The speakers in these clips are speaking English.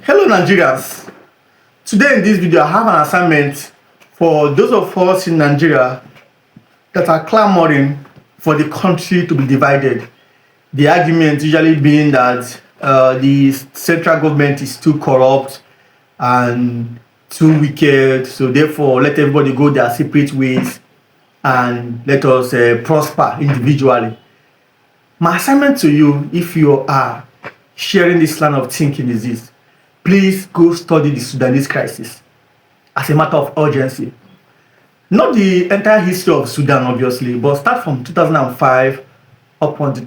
Hello Nigerians, today in this video I have an assignment for those of us in Nigeria that are clamoring for the country to be divided. The argument usually being that the central government is too corrupt and too wicked, so therefore let everybody go their separate ways and let us prosper individually. My assignment to you, if you are sharing this line of thinking, is this: please go study the Sudanese crisis as a matter of urgency. Not the entire history of Sudan, obviously, but start from 2005 up until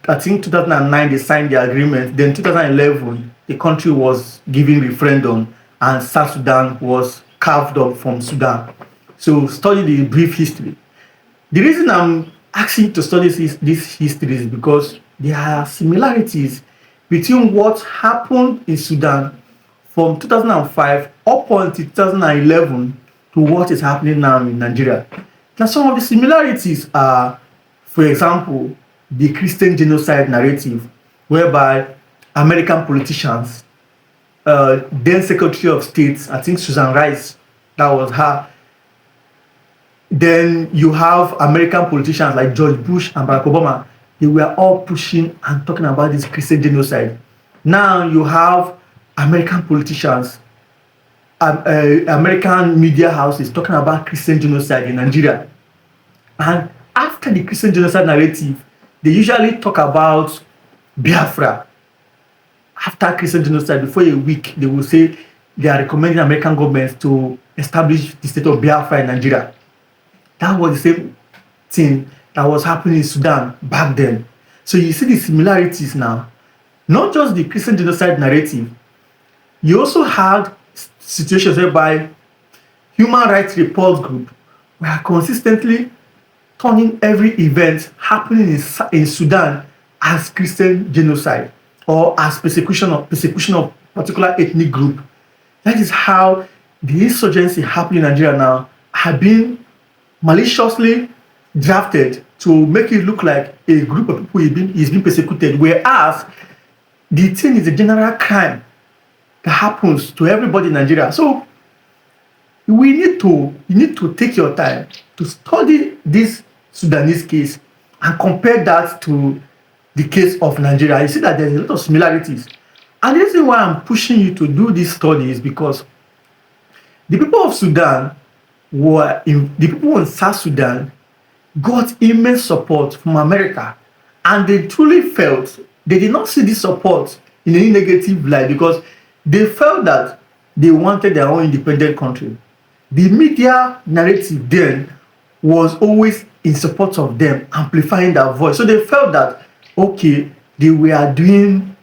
I think 2009 they signed the agreement. Then 2011 the country was given referendum and South Sudan was carved up from Sudan. So study the brief history. The reason I'm asking you to study this history is because there are similarities between what happened in Sudan from 2005 up until 2011 to what is happening now in Nigeria. Now, some of the similarities are, for example, the Christian genocide narrative, whereby American politicians, then Secretary of State, I think Susan Rice, that was her. Then you have American politicians like George Bush and Barack Obama. They were all pushing and talking about this Christian genocide. Now you have American politicians, American media houses talking about Christian genocide in Nigeria. And after the Christian genocide narrative, they usually talk about Biafra. After Christian genocide, before a week, they will say they are recommending American governments to establish the state of Biafra in Nigeria. That was the same thing that was happening in Sudan back then. So you see the similarities now. Not just the Christian genocide narrative. You also had situations whereby human rights report group were consistently turning every event happening in Sudan as Christian genocide or as persecution of particular ethnic group. That is how the insurgency happening in Nigeria now have been maliciously drafted to make it look like a group of people is being persecuted, whereas the thing is a general crime that happens to everybody in Nigeria. So you need to take your time to study this Sudanese case and compare that to the case of Nigeria. You see that there's a lot of similarities. And the reason why I'm pushing you to do this study is because the people of Sudan the people in South Sudan got immense support from America, and they truly felt they did not see this support in any negative light because they felt that they wanted their own independent country. The media narrative then was always in support of them, amplifying their voice. So they felt that, okay, they were doing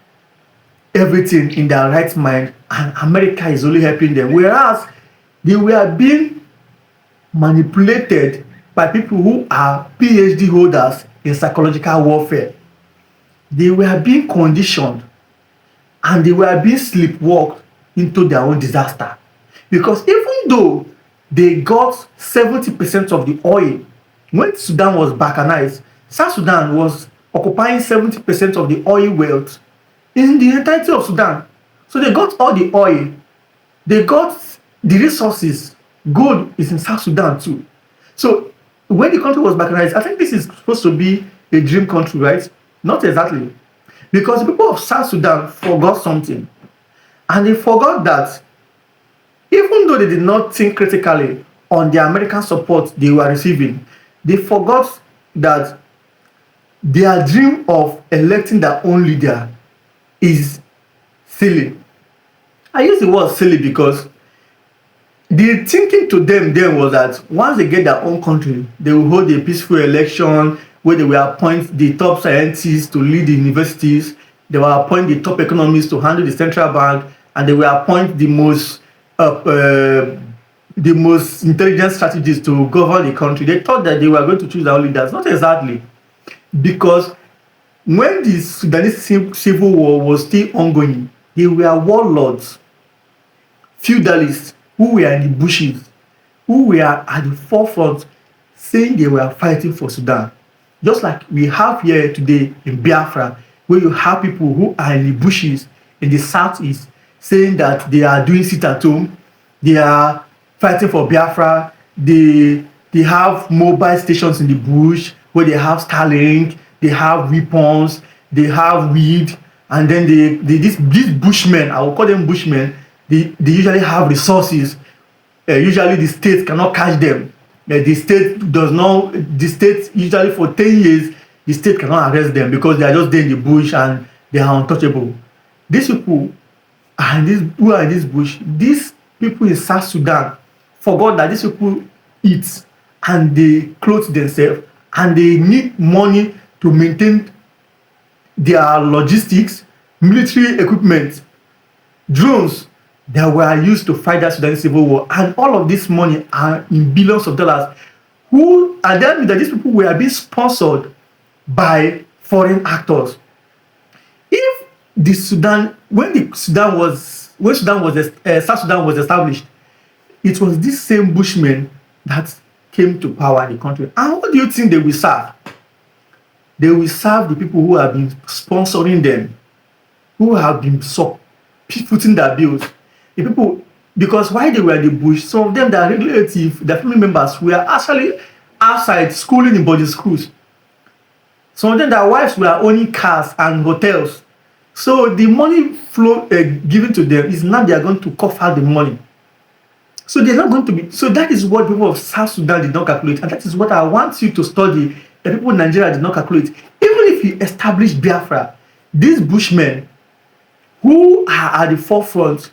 everything in their right mind and America is only helping them, whereas they were being manipulated by people who are PhD holders in psychological warfare. They were being conditioned and they were being sleepwalked into their own disaster. Because even though they got 70% of the oil, when Sudan was balkanized, South Sudan was occupying 70% of the oil wealth in the entirety of Sudan. So they got all the oil, they got the resources. Gold is in South Sudan too. So when the country was balkanized, I think this is supposed to be a dream country, right? Not exactly. Because the people of South Sudan forgot something. And they forgot that even though they did not think critically on the American support they were receiving, they forgot that their dream of electing their own leader is silly. I use the word silly because the thinking to them then was that once they get their own country, they will hold a peaceful election where they will appoint the top scientists to lead the universities, they will appoint the top economists to handle the central bank, and they will appoint the most intelligent strategists to govern the country. They thought that they were going to choose their own leaders. Not exactly. Because when the Sudanese civil war was still ongoing, they were warlords, feudalists, who were in the bushes, who were at the forefront saying they were fighting for Sudan. Just like we have here today in Biafra, where you have people who are in the bushes in the southeast saying that they are doing sit at home, they are fighting for Biafra, they have mobile stations in the bush where they have Starlink, they have weapons, they have weed, and then these bushmen, I will call them bushmen, they usually have resources. Usually the state cannot catch them. The state usually for 10 years, the state cannot arrest them because they are just there in the bush and they are untouchable. These people who are in this bush, these people in South Sudan forgot that these people eat and they clothe themselves and they need money to maintain their logistics, military equipment, drones that were used to fight that Sudanese civil war, and all of this money are in billions of dollars. Who are that mean that these people were being sponsored by foreign actors? If the Sudan, South Sudan was established, it was this same bushmen that came to power in the country. And what do you think they will serve? They will serve the people who have been sponsoring them, who have been footing their bills. The people, because while they were in the bush, some of them, their relatives, their family members were actually outside schooling in boarding schools. Some of them, their wives were owning cars and hotels. So the money flow given to them is now they are going to cough out the money. So they're not going to be. So that is what people of South Sudan did not calculate, and that is what I want you to study. The people in Nigeria did not calculate. Even if you establish Biafra, these bushmen who are at the forefront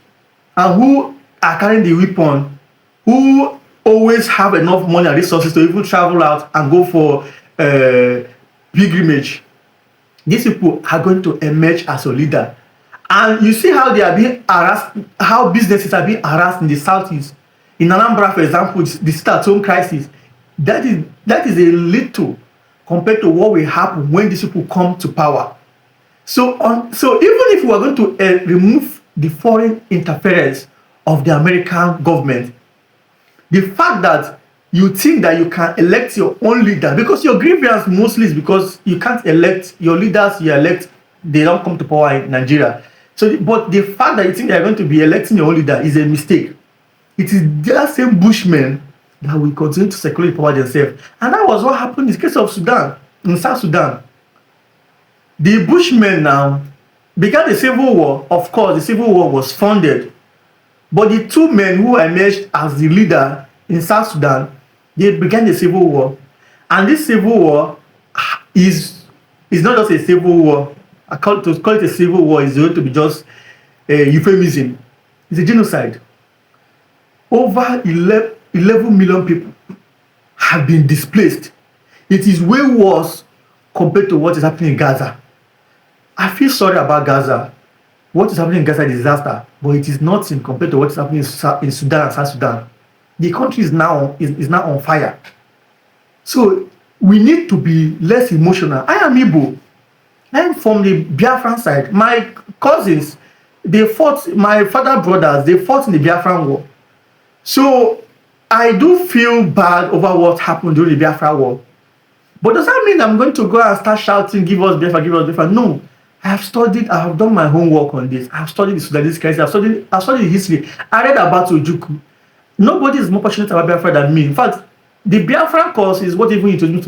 and who are carrying the weapon, who always have enough money and resources to even travel out and go for pilgrimage, these people are going to emerge as a leader. And you see how they are being harassed, how businesses are being harassed in the southeast. In Anambra, for example, the sit-at-home crisis, that is a little compared to what will happen when these people come to power. So even if we are going to remove the foreign interference of the American government, the fact that you think that you can elect your own leader, because your grievance mostly is because you can't elect your leaders, you elect, they don't come to power in Nigeria. So, but the fact that you think they are going to be electing your own leader is a mistake. It is their same bushmen that will continue to circulate power themselves. And that was what happened in the case of Sudan, in South Sudan. The bushmen now began the civil war. Of course, the civil war was funded. But the two men who emerged as the leader in South Sudan, they began the civil war. And this civil war is not just a civil war. To call it a civil war is going to be just a euphemism. It's a genocide. Over 11 million people have been displaced. It is way worse compared to what is happening in Gaza. I feel sorry about Gaza. What is happening in Gaza is a disaster, but it is nothing compared to what is happening in Sudan and South Sudan. The country is now on fire. So we need to be less emotional. I am Igbo. I am from the Biafran side. My cousins, they fought, my father brothers, they fought in the Biafran war. So I do feel bad over what happened during the Biafra war. But does that mean I'm going to go and start shouting, give us Biafra, give us Biafra? No. I have done my homework on this. I have studied the Sudanese crisis. I've studied the history. I read about Ojukwu. Nobody is more passionate about Biafra than me. In fact, the Biafran course is what even introduced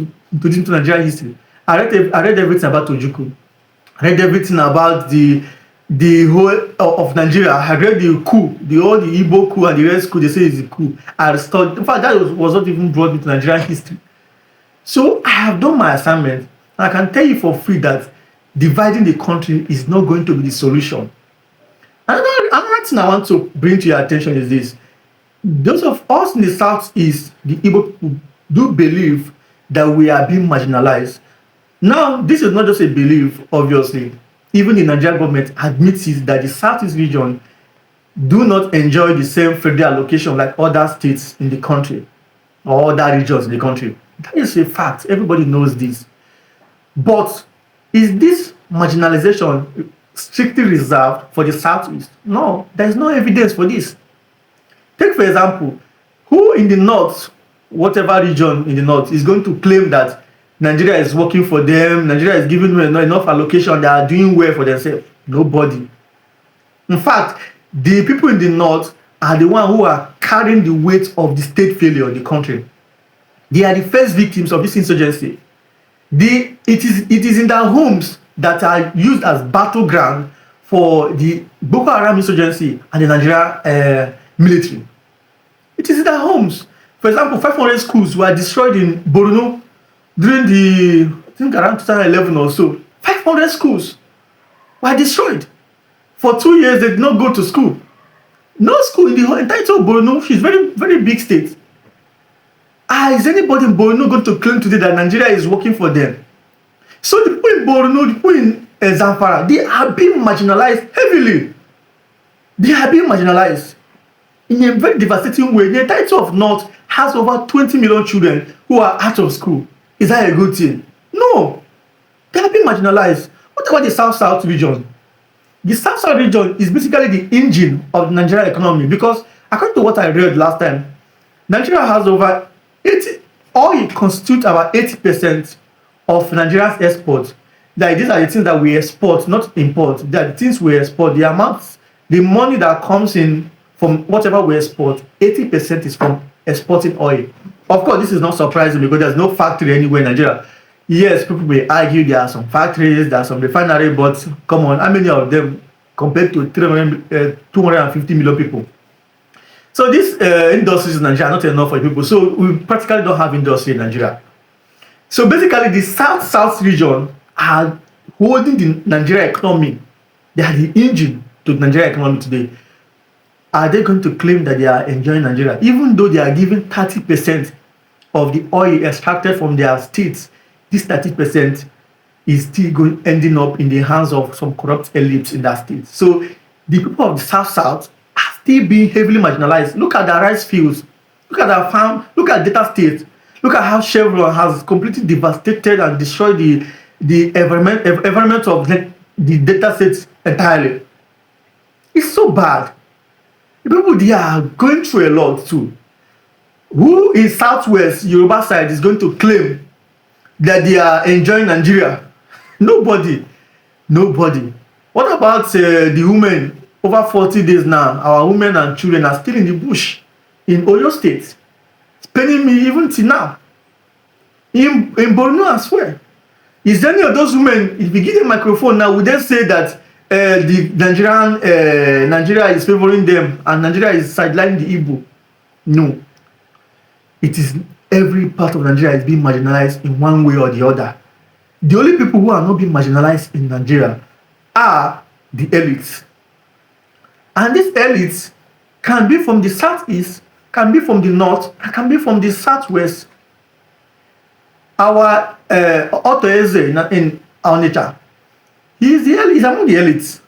to Nigerian history. I read everything about Ojukwu. I read everything about the whole of Nigeria. I read the coup, the Igbo coup and the rest coup. They say is the coup. I studied. In fact, that was not even brought into Nigerian history. So I have done my assignment. And I can tell you for free that dividing the country is not going to be the solution. Another thing I want to bring to your attention is this. Those of us in the Southeast, the Igbo people, do believe that we are being marginalized. Now, this is not just a belief, obviously. Even the Nigerian government admits that the Southeast region do not enjoy the same federal allocation like other states in the country or other regions in the country. That is a fact. Everybody knows this. But is this marginalization strictly reserved for the Southeast? No, there is no evidence for this. Take, for example, who in the North, whatever region in the North, is going to claim that Nigeria is working for them, Nigeria is giving them enough allocation, they are doing well for themselves? Nobody. In fact, The people in the north are the one who are carrying the weight of the state failure in the country. They are the first victims of this insurgency. It is in their homes that are used as battleground for the Boko Haram insurgency and the Nigeria military. It is in their homes. For example, 500 schools were destroyed in Borno during I think around 2011 or so. 500 schools were destroyed. For 2 years, they did not go to school. No school in the whole entire of Borno, which is very, very big state. Is anybody in Borno going to claim today that Nigeria is working for them? So the people in Borno, the people in Zamfara, they are being marginalized heavily. They are being marginalized in a very devastating way. The entire of North has over 20 million children who are out of school. Is that a good thing? No. They are being marginalized. What about the South-South region? The South-South region is basically the engine of the Nigerian economy because according to what I read last time, Nigeria has over 80, oil constitutes about 80% of Nigeria's exports. Like these are the things that we export, not import. They are the things we export. The amounts, the money that comes in from whatever we export, 80% is from exporting oil. Of course, this is not surprising because there's no factory anywhere in Nigeria. Yes, people may argue there are some factories, there are some refineries, but come on, how many of them compared to 250 million people? So these industries in Nigeria are not enough for people. So we practically don't have industry in Nigeria. So basically, the South-South region are holding the Nigeria economy. They are the engine to the Nigeria economy today. Are they going to claim that they are enjoying Nigeria, even though they are giving 30% of the oil extracted from their states? This 30% is still ending up in the hands of some corrupt elites in that state. So the people of the South-South are still being heavily marginalized. Look at the rice fields. Look at the farm. Look at Delta State. Look at how Chevron has completely devastated and destroyed the environment of the Delta States entirely. It's so bad. The people there are going through a lot too. Who in Southwest Yoruba side is going to claim that they are enjoying Nigeria? Nobody. What about the women over 40 days now? Our women and children are still in the bush in Oyo State. It's paining me even till now. In Borno as well. Is any of those women, if we give them a microphone now, would they say that the Nigeria is favoring them and Nigeria is sidelining the Igbo? No. It is every part of Nigeria is being marginalized in one way or the other. The only people who are not being marginalized in Nigeria are the elites. And these elites can be from the southeast, can be from the north, and can be from the southwest. Our Otto Eze in Onitsha, he's among the elites.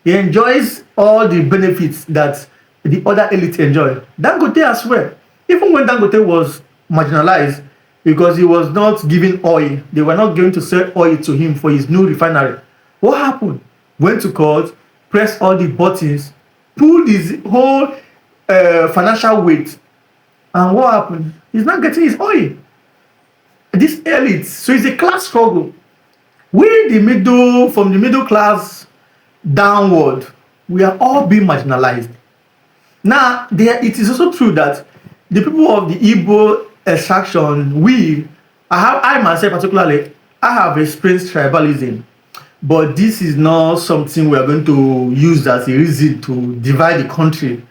He enjoys all the benefits that the other elites enjoy. Dangote as well. Even when Dangote was marginalized because he was not giving oil, they were not going to sell oil to him for his new refinery. What happened? Went to court, pressed all the buttons, pulled his whole financial weight, and what happened? He's not getting his oil. This elite, so it's a class struggle. We from the middle class downward, we are all being marginalized. Now, it is also true that the people of the Igbo extraction, I myself particularly, I have experienced tribalism, but this is not something we are going to use as a reason to divide the country.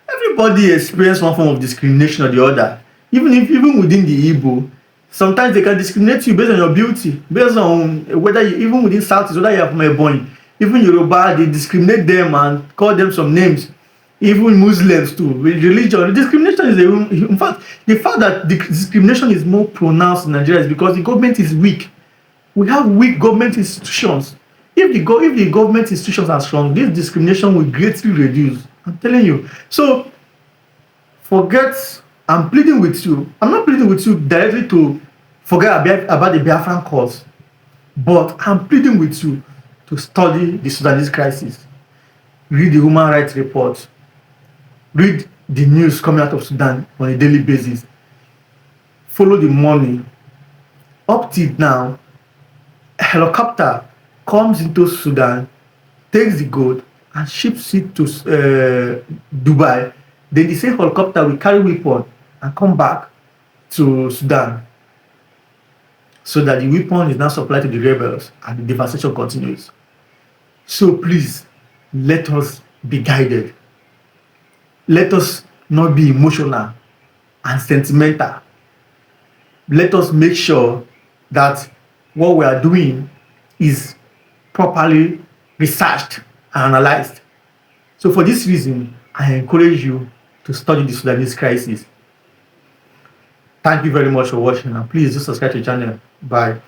Everybody experiences one form of discrimination or the other. Even within the Igbo, sometimes they can discriminate you based on your beauty, based on whether even within South, whether you are from Ebonyi, even Yoruba, they discriminate them and call them some names. Even Muslims too, with religion. Discrimination is in fact, the fact that the discrimination is more pronounced in Nigeria is because the government is weak. We have weak government institutions. If the government institutions are strong, this discrimination will greatly reduce. I'm telling you. So I'm pleading with you. I'm not pleading with you directly to forget about the Biafran cause, but I'm pleading with you to study the Sudanese crisis. Read the human rights report. Read the news coming out of Sudan on a daily basis. Follow the money. Up till now, a helicopter comes into Sudan, takes the gold, and ships it to Dubai. Then the same helicopter will carry weapon and come back to Sudan, so that the weapon is now supplied to the rebels and the devastation continues. So please, let us be guided. Let us not be emotional and sentimental. Let us make sure that what we are doing is properly researched and analyzed. So for this reason, I encourage you to study the Sudanese crisis. Thank you very much for watching, and please do subscribe to the channel. Bye.